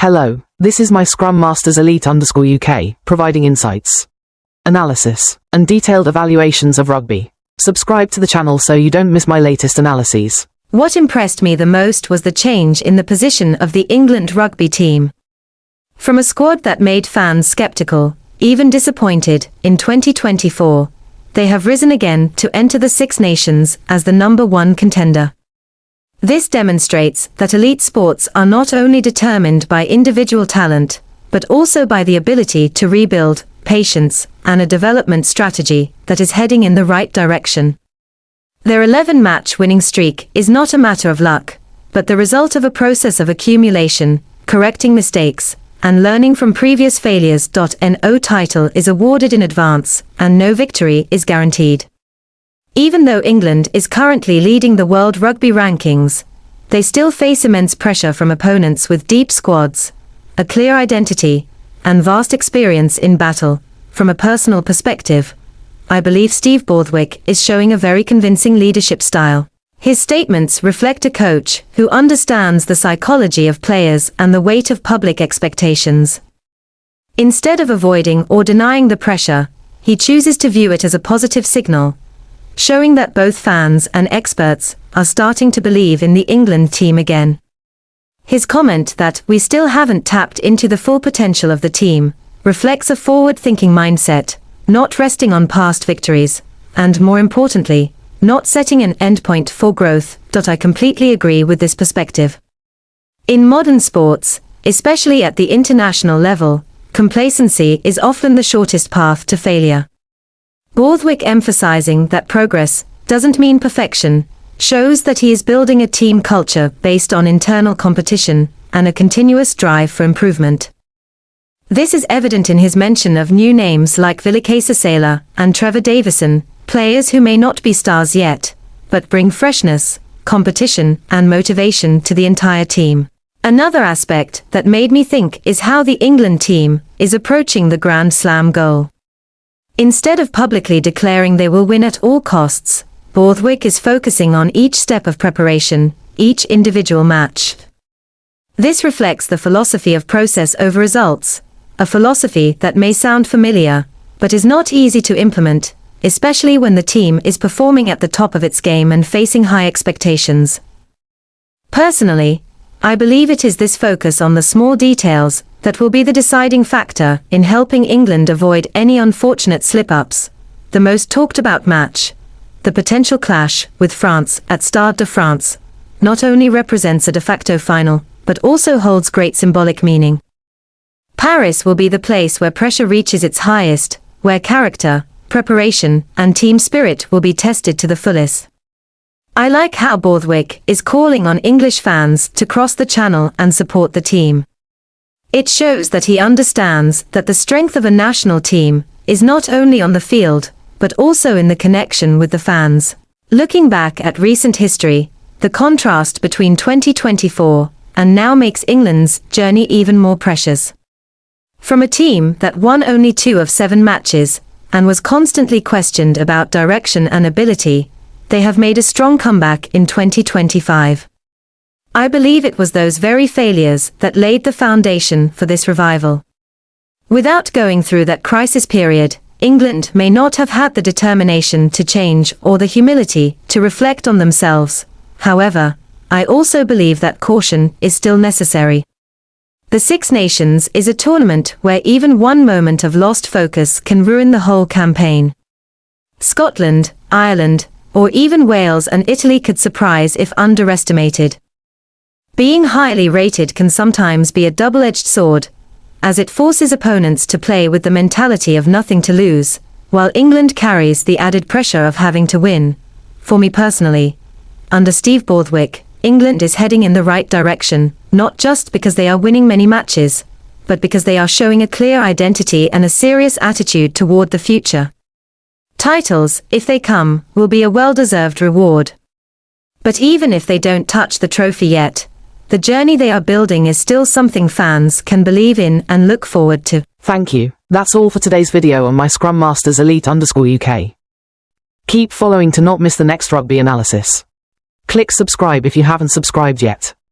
Hello, this is my Scrum Masters Elite _UK, providing insights, analysis, and detailed evaluations of rugby. Subscribe to the channel so you don't miss my latest analyses. What impressed me the most was the change in the position of the England rugby team. From a squad that made fans skeptical, even disappointed, in 2024, they have risen again to enter the Six Nations as the #1 contender. This demonstrates that elite sports are not only determined by individual talent, but also by the ability to rebuild, patience, and a development strategy that is heading in the right direction. Their 11-match winning streak is not a matter of luck, but the result of a process of accumulation, correcting mistakes, and learning from previous failures. No title is awarded in advance, and no victory is guaranteed. Even though England is currently leading the world rugby rankings, they still face immense pressure from opponents with deep squads, a clear identity, and vast experience in battle. From a personal perspective, I believe Steve Borthwick is showing a very convincing leadership style. His statements reflect a coach who understands the psychology of players and the weight of public expectations. Instead of avoiding or denying the pressure, he chooses to view it as a positive signal, showing that both fans and experts are starting to believe in the England team again. His comment that "we still haven't tapped into the full potential of the team" reflects a forward-thinking mindset, not resting on past victories, and more importantly, not setting an endpoint for growth. I completely agree with this perspective. In modern sports, especially at the international level, complacency is often the shortest path to failure. Borthwick, emphasizing that progress doesn't mean perfection, shows that he is building a team culture based on internal competition and a continuous drive for improvement. This is evident in his mention of new names like Vilakaisa and Trevor Davison, players who may not be stars yet, but bring freshness, competition, and motivation to the entire team. Another aspect that made me think is how the England team is approaching the Grand Slam goal. Instead of publicly declaring they will win at all costs, Borthwick is focusing on each step of preparation, each individual match. This reflects the philosophy of process over results, a philosophy that may sound familiar, but is not easy to implement, especially when the team is performing at the top of its game and facing high expectations. Personally, I believe it is this focus on the small details that will be the deciding factor in helping England avoid any unfortunate slip-ups. The most talked about match, the potential clash with France at Stade de France, not only represents a de facto final, but also holds great symbolic meaning. Paris will be the place where pressure reaches its highest, where character, preparation, and team spirit will be tested to the fullest. I like how Borthwick is calling on English fans to cross the channel and support the team. It shows that he understands that the strength of a national team is not only on the field, but also in the connection with the fans. Looking back at recent history, the contrast between 2024 and now makes England's journey even more precious. From a team that won only 2 of 7 matches, and was constantly questioned about direction and ability, they have made a strong comeback in 2025. I believe it was those very failures that laid the foundation for this revival. Without going through that crisis period, England may not have had the determination to change or the humility to reflect on themselves. However, I also believe that caution is still necessary. The Six Nations is a tournament where even one moment of lost focus can ruin the whole campaign. Scotland, Ireland, or even Wales and Italy could surprise if underestimated. Being highly rated can sometimes be a double-edged sword, as it forces opponents to play with the mentality of nothing to lose, while England carries the added pressure of having to win. For me personally, under Steve Borthwick, England is heading in the right direction, not just because they are winning many matches, but because they are showing a clear identity and a serious attitude toward the future. Titles, if they come, will be a well-deserved reward. But even if they don't touch the trophy yet, the journey they are building is still something fans can believe in and look forward to. Thank you. That's all for today's video on my Scrum Masters Elite _UK. Keep following to not miss the next rugby analysis. Click subscribe if you haven't subscribed yet.